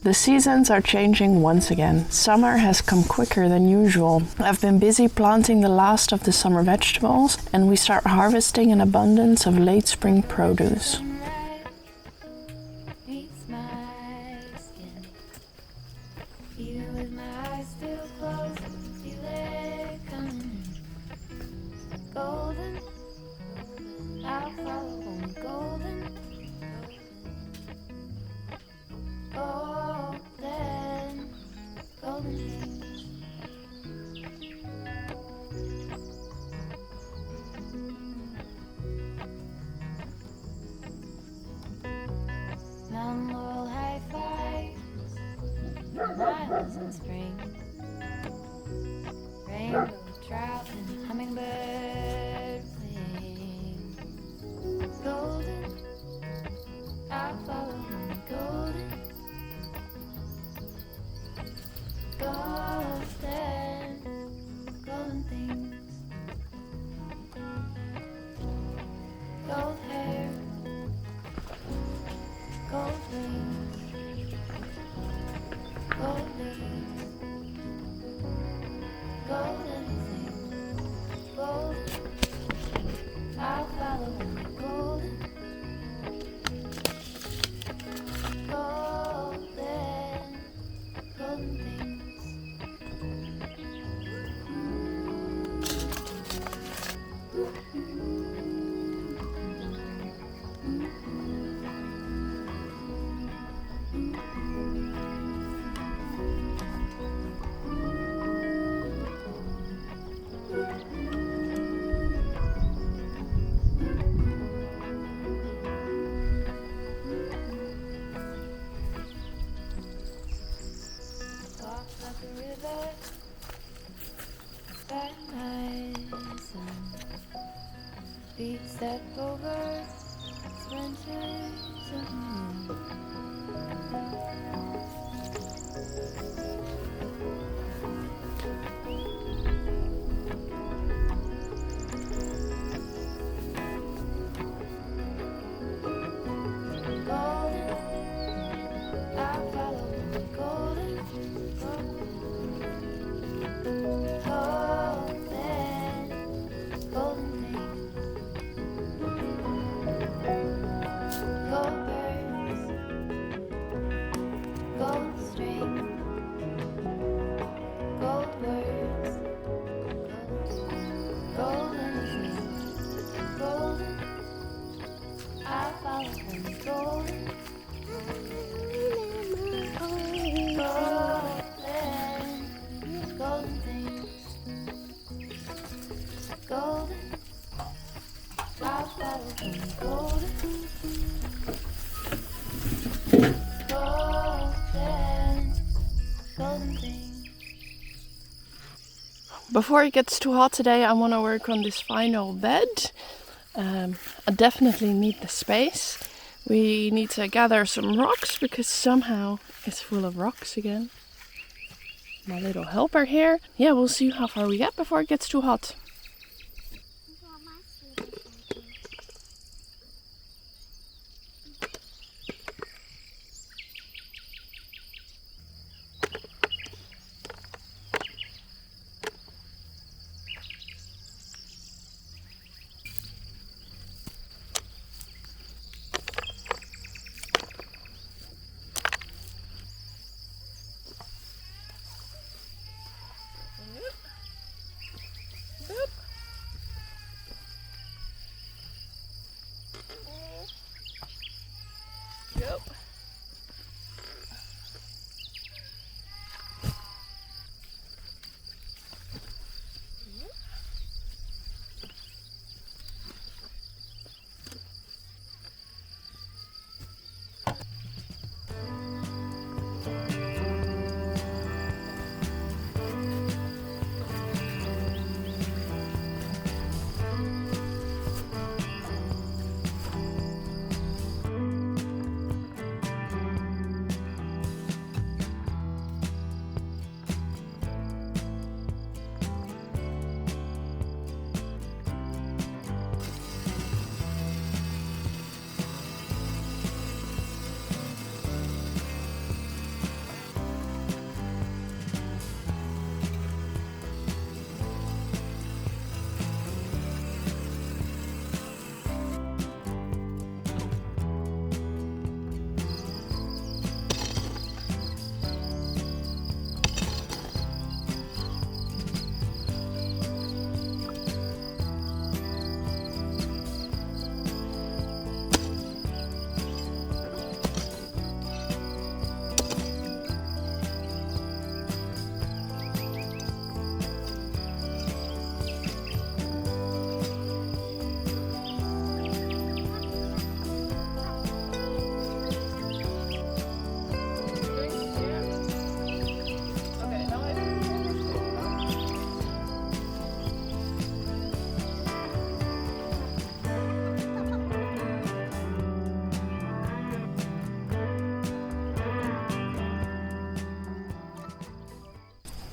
The seasons are changing once again. Summer has come quicker than usual. I've been busy planting the last of the summer vegetables, and we start harvesting an abundance of late spring produce. Miles in spring, rainbow trout and hummingbird fling. Golden, I'll follow home. Golden, golden, golden things. Gold hair, gold wings, gold leaves, gold anything, golden. I'll follow only golden, golden, golden things. Walk like a river, that nice and feet step over splinters of moon. Golden, I'll follow only golden, golden, golden things. Gold birds, gold string, gold words, golden things, golden. I'll follow only golden, golden, golden things, golden. I'll follow only golden, golden, golden things. Before it gets too hot today, I want to work on this final bed. I definitely need the space. We need to gather some rocks because somehow it's full of rocks again. My little helper here. Yeah, we'll see how far we get before it gets too hot. Yep.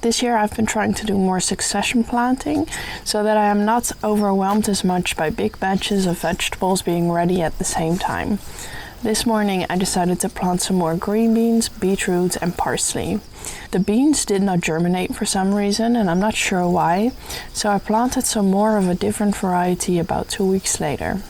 This year I've been trying to do more succession planting so that I am not overwhelmed as much by big batches of vegetables being ready at the same time. This morning I decided to plant some more green beans, beetroot and parsley. The beans did not germinate for some reason and I'm not sure why, so I planted some more of a different variety about 2 weeks later.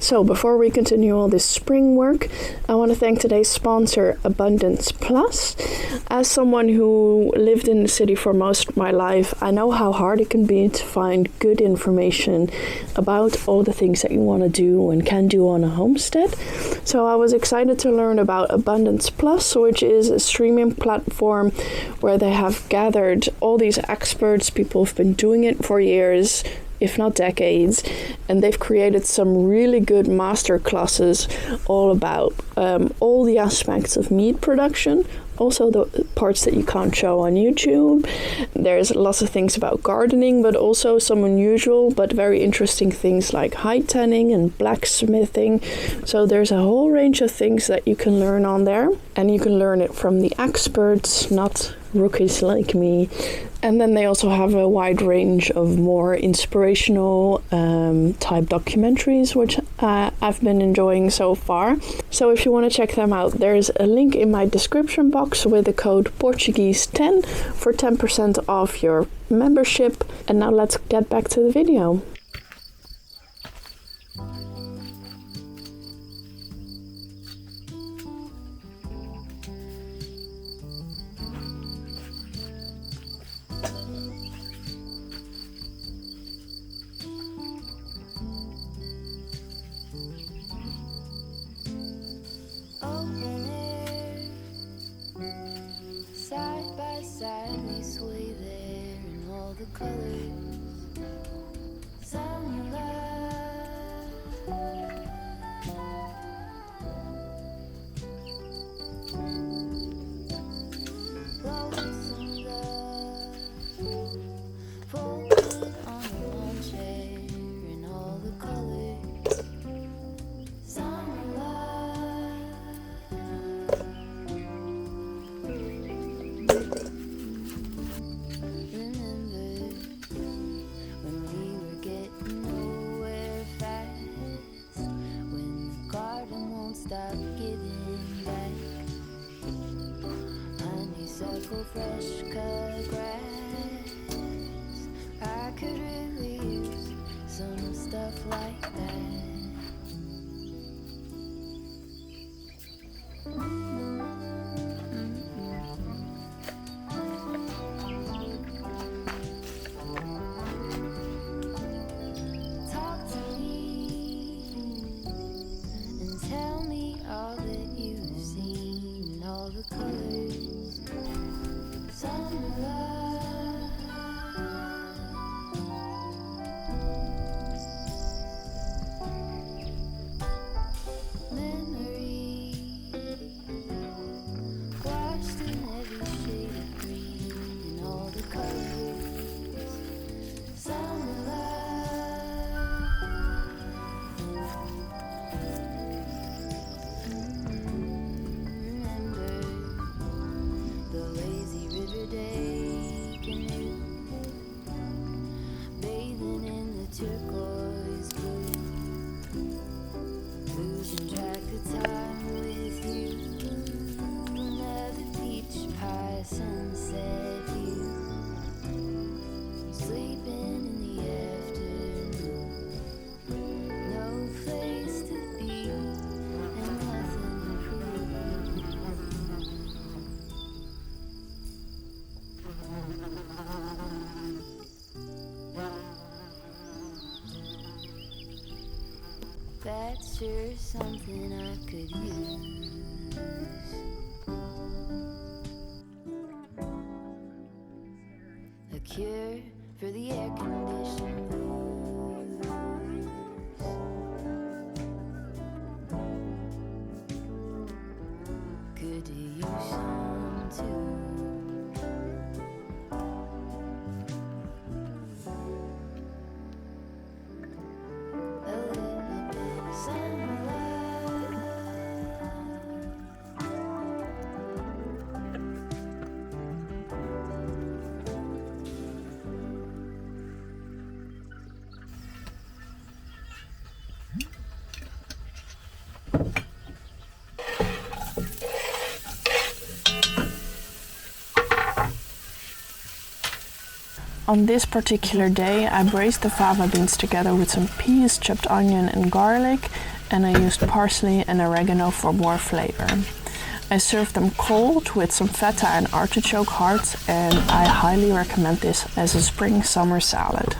So before we continue all this spring work, I want to thank today's sponsor, Abundance Plus. As someone who lived in the city for most of my life, I know how hard it can be to find good information about all the things that you want to do and can do on a homestead. So I was excited to learn about Abundance Plus, which is a streaming platform where they have gathered all these experts, people who've been doing it for years, if not decades, and they've created some really good master classes all about all the aspects of meat production, also the parts that you can't show on YouTube. There's lots of things about gardening, but also some unusual but very interesting things like hide tanning and blacksmithing. So there's a whole range of things that you can learn on there, and you can learn it from the experts, not rookies like me. And then they also have a wide range of more inspirational type documentaries, which I've been enjoying so far. So if you want to check them out, there's a link in my description box with the code Portuguese10 for 10% off your membership. And now let's get back to the video. Open air, side by side we sway there in all the colors. Some love, lonesome love, folded on a lawn chair in all the colors. Some love. Remember when we were getting nowhere fast, when the garden won't stop giving back honeysuckle, fresh cut grass. I could really use some stuff like that. Talk to me and tell me all that you've seen, all the colors. Some love, memory, washed in every shade of green and all the colors. Some love. Remember the lazy river day canoe, bathing in the turquoise blue, losing track of time with you. Another peach pie sunset view, sleeping in the afternoon. No place to be and nothing to prove. That's sure something I could use. cure for the air conditioned blues. Could use some too. A little bit of sunlight. On this particular day, I braised the fava beans together with some peas, chopped onion and garlic, and I used parsley and oregano for more flavor. I served them cold with some feta and artichoke hearts, and I highly recommend this as a spring-summer salad.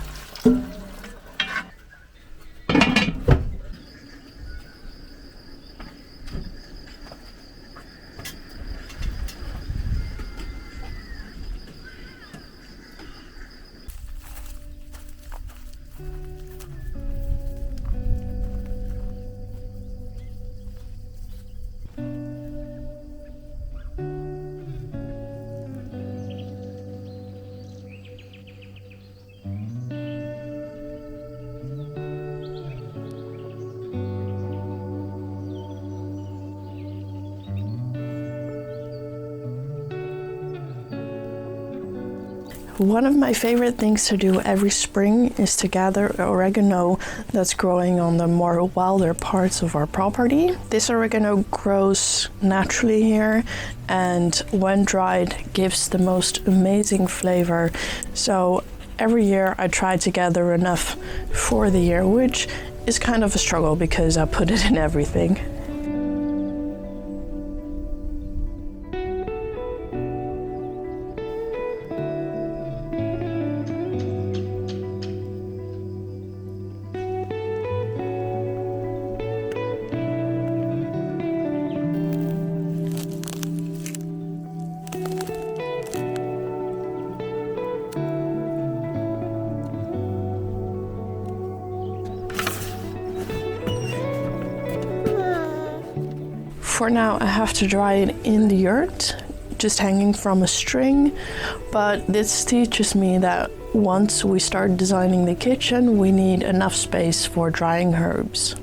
One of my favorite things to do every spring is to gather oregano that's growing on the more wilder parts of our property. This oregano grows naturally here, and when dried gives the most amazing flavor. So every year I try to gather enough for the year, which is kind of a struggle because I put it in everything. For now, I have to dry it in the yurt, just hanging from a string, but this teaches me that once we start designing the kitchen, we need enough space for drying herbs.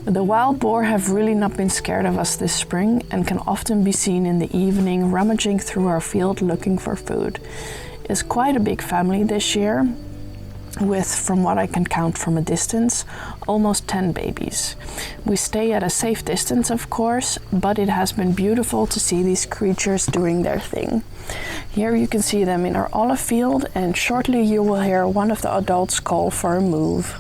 The wild boar have really not been scared of us this spring and can often be seen in the evening rummaging through our field looking for food. It's quite a big family this year, with, from what I can count from a distance, almost 10 babies. We stay at a safe distance, of course, but it has been beautiful to see these creatures doing their thing. Here you can see them in our olive field, and shortly you will hear one of the adults call for a move.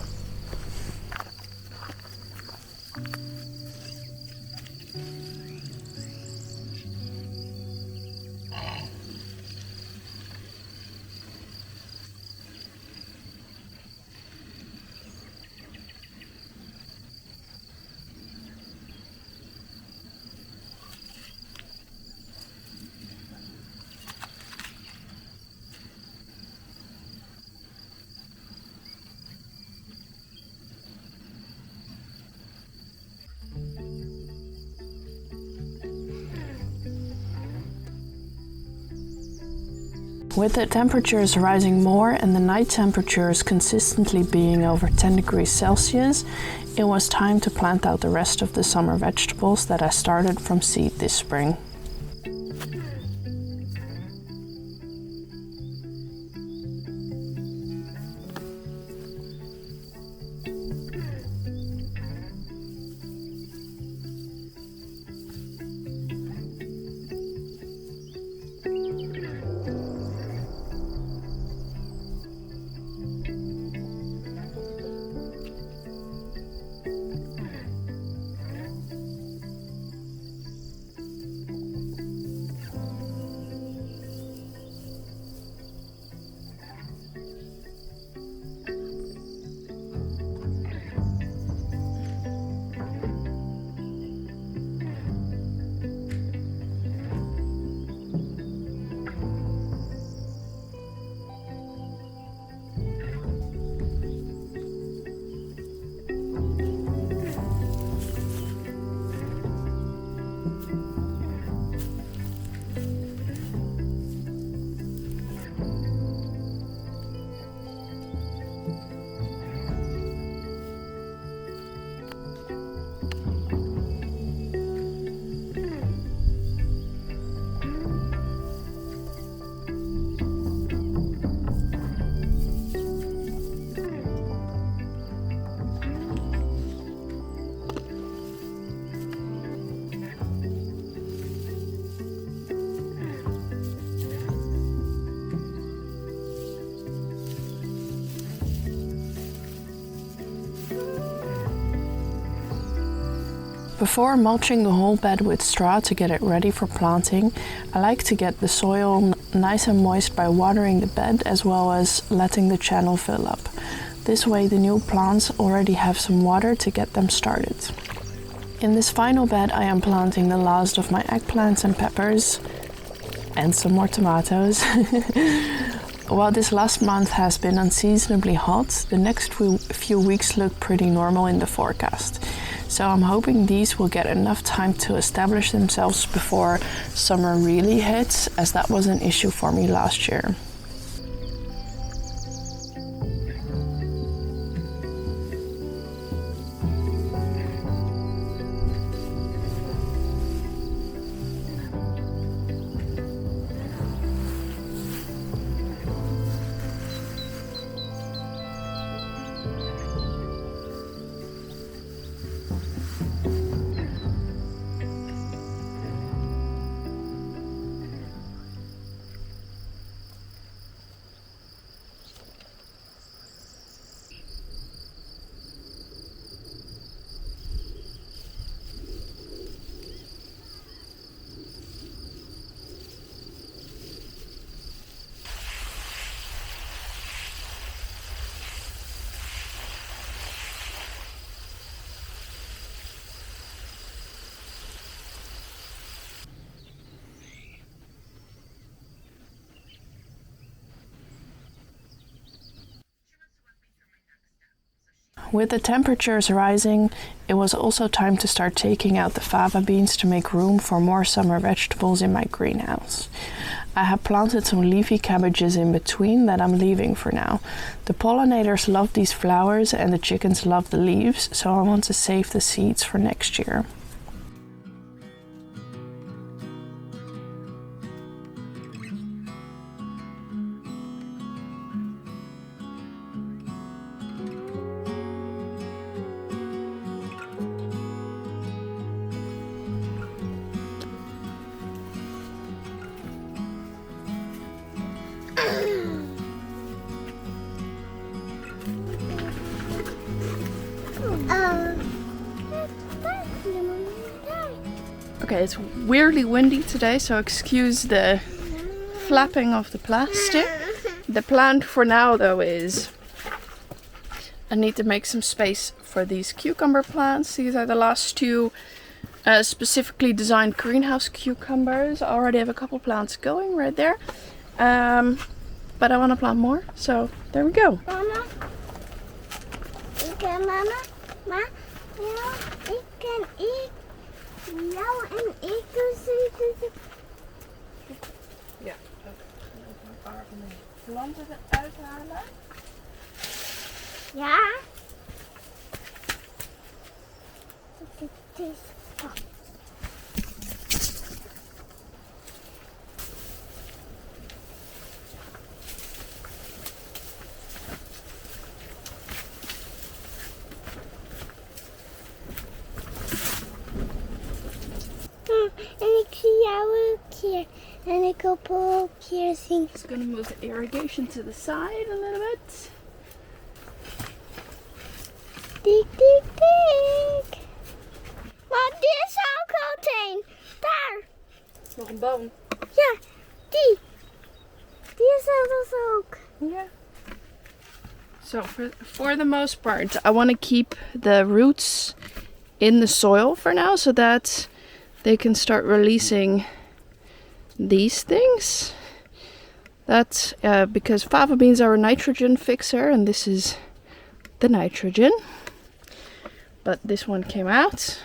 With the temperatures rising more and the night temperatures consistently being over 10 degrees Celsius, it was time to plant out the rest of the summer vegetables that I started from seed this spring. Before mulching the whole bed with straw to get it ready for planting, I like to get the soil nice and moist by watering the bed as well as letting the channel fill up. This way the new plants already have some water to get them started. In this final bed I am planting the last of my eggplants and peppers and some more tomatoes. While this last month has been unseasonably hot, the next few weeks look pretty normal in the forecast. So I'm hoping these will get enough time to establish themselves before summer really hits, as that was an issue for me last year. With the temperatures rising, it was also time to start taking out the fava beans to make room for more summer vegetables in my greenhouse. I have planted some leafy cabbages in between that I'm leaving for now. The pollinators love these flowers and the chickens love the leaves, so I want to save the seeds for next year. Okay, it's weirdly windy today, so excuse the flapping of the plastic. The plan for now though is I need to make some space for these cucumber plants. These are the last two specifically designed greenhouse cucumbers. I already have a couple plants going right there. But I want to plant more, so there we go. Mama, Ma, ik kan jou en ik zitten. Ja, even een paar van de planten eruit halen. Ja? Het is pot. En ik zie jou ook hier. En ik hoop ook hier zien. Just gonna move the irrigation to the side a little bit. Dik, dik, dik. Maar dit is ook altijd. Daar. Nog een boom. Ja, die. Die is er dus ook. Yeah. So for the most part, I want to keep the roots in the soil for now, so that they can start releasing these things. That's because fava beans are a nitrogen fixer, and this is the nitrogen. But this one came out.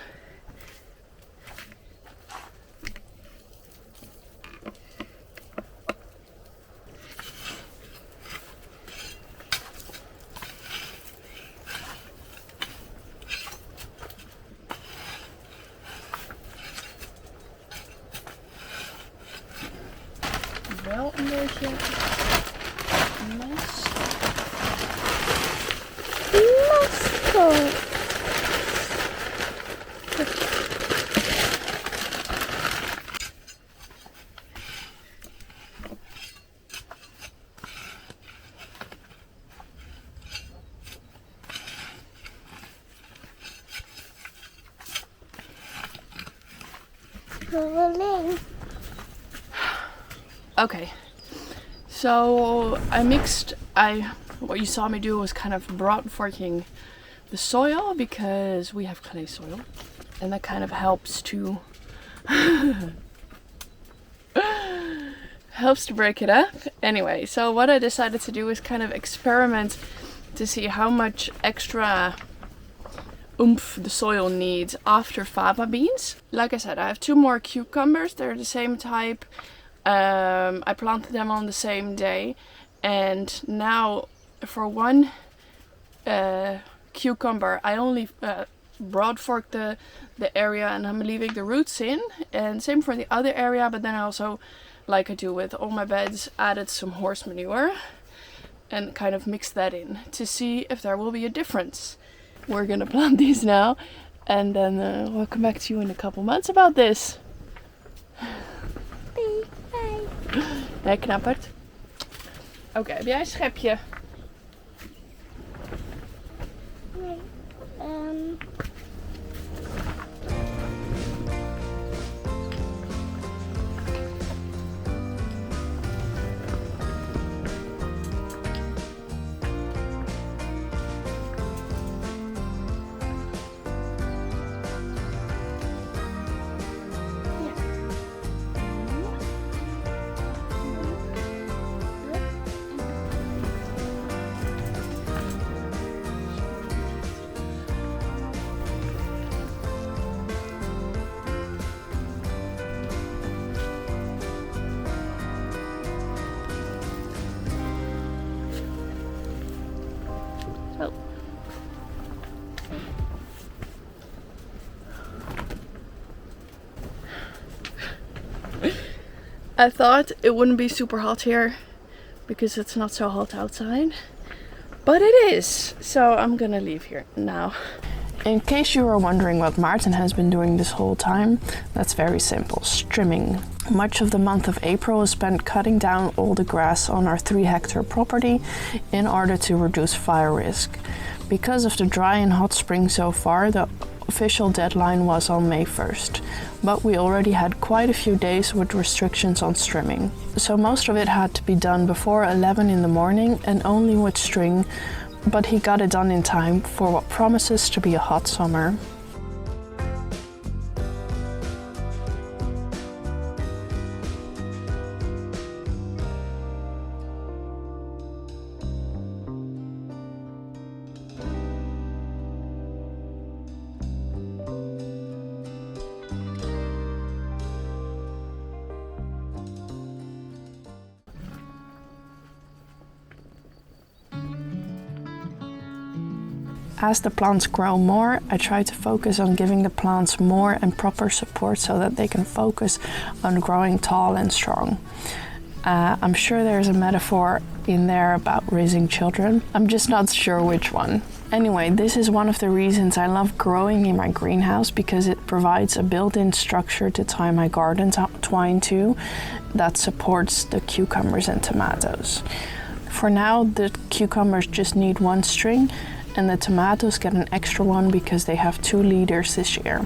Wel een beetje mes. Moskou. rolling. Okay, so what you saw me do was kind of broad forking the soil because we have clay soil, and that kind of helps to break it up. Anyway, so what I decided to do is kind of experiment to see how much extra oomph the soil needs after fava beans. Like I said, I have 2 more cucumbers. They're the same type. I planted them on the same day, and now for one cucumber I only broad forked the area, and I'm leaving the roots in, and same for the other area. But then I also, like I do with all my beds, added some horse manure and kind of mixed that in to see if there will be a difference. We're gonna plant these now, and then we'll come back to you in a couple months about this. Nee, knappert. Oké, heb jij een schepje? Nee. Zo. I thought it wouldn't be super hot here because it's not so hot outside, but it is. So I'm gonna leave here now. In case you were wondering what Maarten has been doing this whole time, that's very simple: strimming. Much of the month of April is spent cutting down all the grass on our 3-hectare property in order to reduce fire risk. Because of the dry and hot spring so far, the official deadline was on May 1st, but we already had quite a few days with restrictions on strimming. So most of it had to be done before 11 in the morning and only with string, but he got it done in time for what promises to be a hot summer. As the plants grow more, I try to focus on giving the plants more and proper support so that they can focus on growing tall and strong. I'm sure there's a metaphor in there about raising children. I'm just not sure which one. Anyway, this is one of the reasons I love growing in my greenhouse, because it provides a built-in structure to tie my garden twine to that supports the cucumbers and tomatoes. For now, the cucumbers just need 1 string, and the tomatoes get an extra one because they have 2 leaders this year.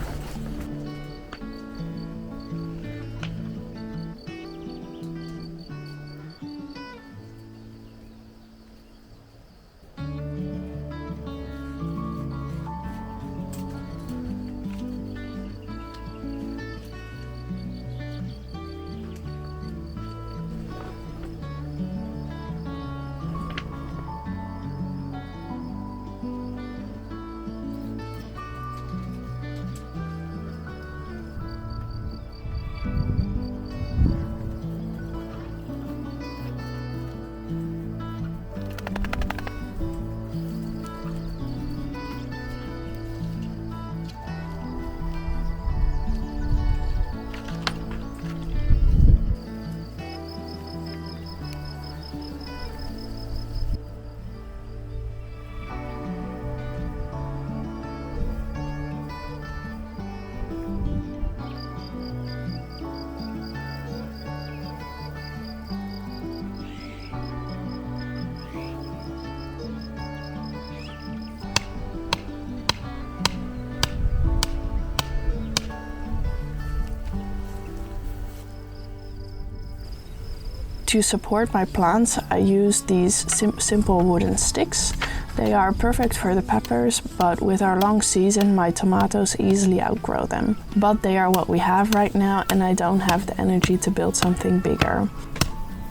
to support my plants, I use these simple wooden sticks. They are perfect for the peppers, but with our long season, my tomatoes easily outgrow them. But they are what we have right now, and I don't have the energy to build something bigger.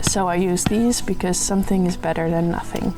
So I use these because something is better than nothing.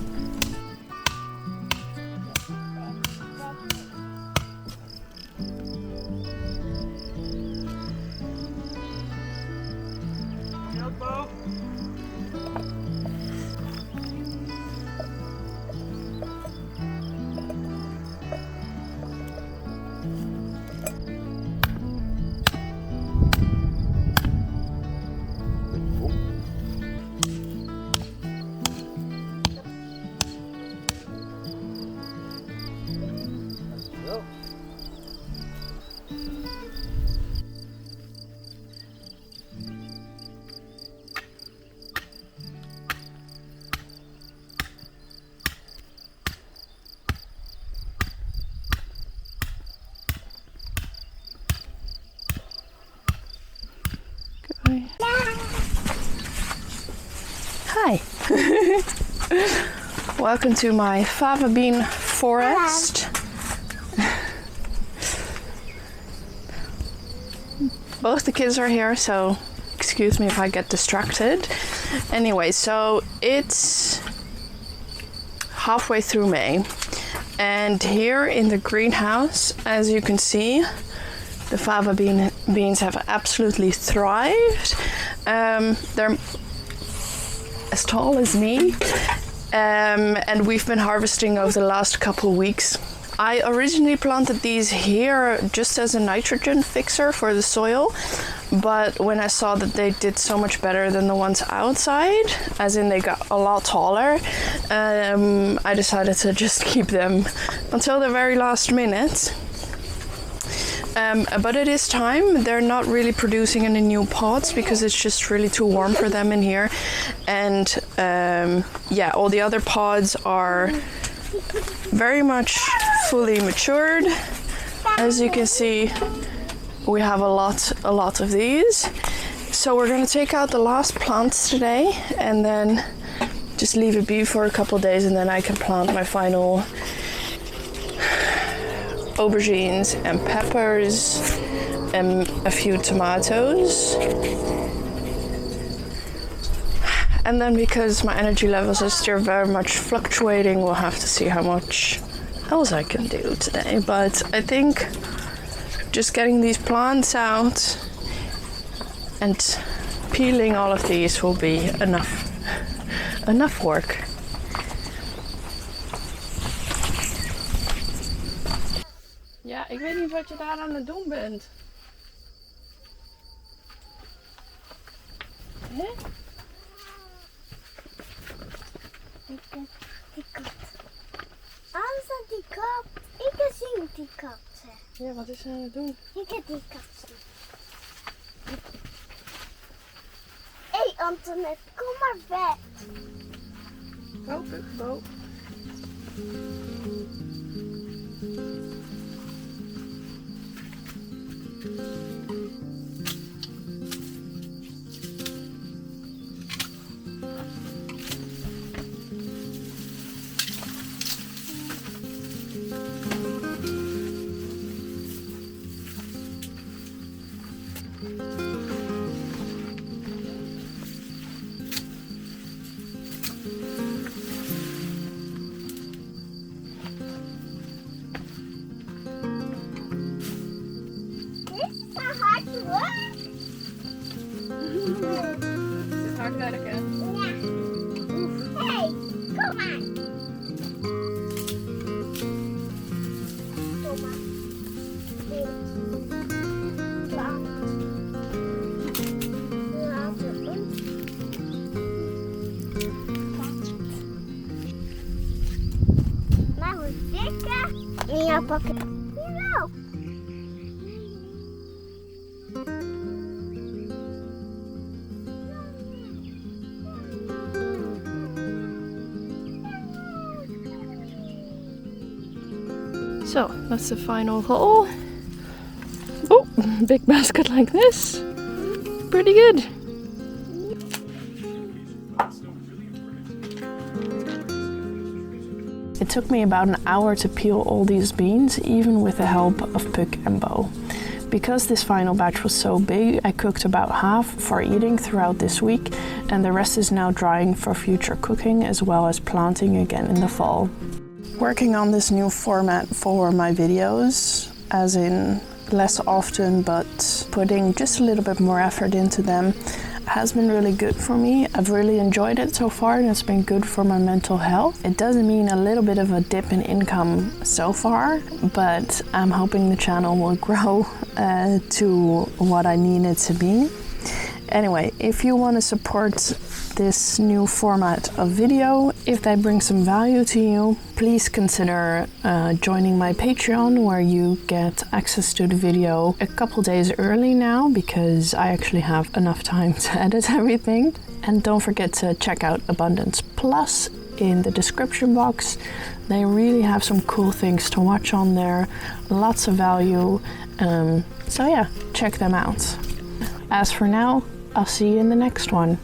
Hi! Welcome to my fava bean forest. Both the kids are here, so excuse me if I get distracted. Anyway, so it's halfway through May, and here in the greenhouse, as you can see, the fava beans have absolutely thrived. They're as tall as me, and we've been harvesting over the last couple weeks. I originally planted these here just as a nitrogen fixer for the soil, but when I saw that they did so much better than the ones outside, as in they got a lot taller, I decided to just keep them until the very last minute. But it is time. They're not really producing any new pods because it's just really too warm for them in here. And yeah, all the other pods are very much fully matured. As you can see, we have a lot of these. So we're going to take out the last plants today and then just leave it be for a couple of days, and then I can plant my final aubergines and peppers and a few tomatoes. And then because my energy levels are still very much fluctuating, we'll have to see how much else I can do today. But I think just getting these plants out and peeling all of these will be enough work. Ja, ik weet niet wat je daar aan het doen bent. Hè? Die kat. Anders dan die kat. Ik heb zien die kat. Ja, wat is ze aan het doen? Ik heb die kat zien. Hé Antoinette, kom maar weg. Bo. Dit hard werken. Ja. Hey, kom maar. Kom maar. Nou, dikke. Ja, pakken. Jawel. So that's the final haul. Oh, big basket like this. Pretty good. It took me about an hour to peel all these beans, even with the help of Puck and Bo. Because this final batch was so big, I cooked about half for eating throughout this week, and the rest is now drying for future cooking as well as planting again in the fall. Working on this new format for my videos, as in less often but putting just a little bit more effort into them, has been really good for me. I've really enjoyed it so far and it's been good for my mental health. It doesn't mean a little bit of a dip in income so far, but I'm hoping the channel will grow to what I need it to be. Anyway, if you want to support this new format of video, if they bring some value to you, please consider joining my Patreon, where you get access to the video a couple days early now, because I actually have enough time to edit everything. And don't forget to check out Abundance Plus in the description box. They really have some cool things to watch on there, lots of value. So yeah, check them out. As for now, I'll see you in the next one.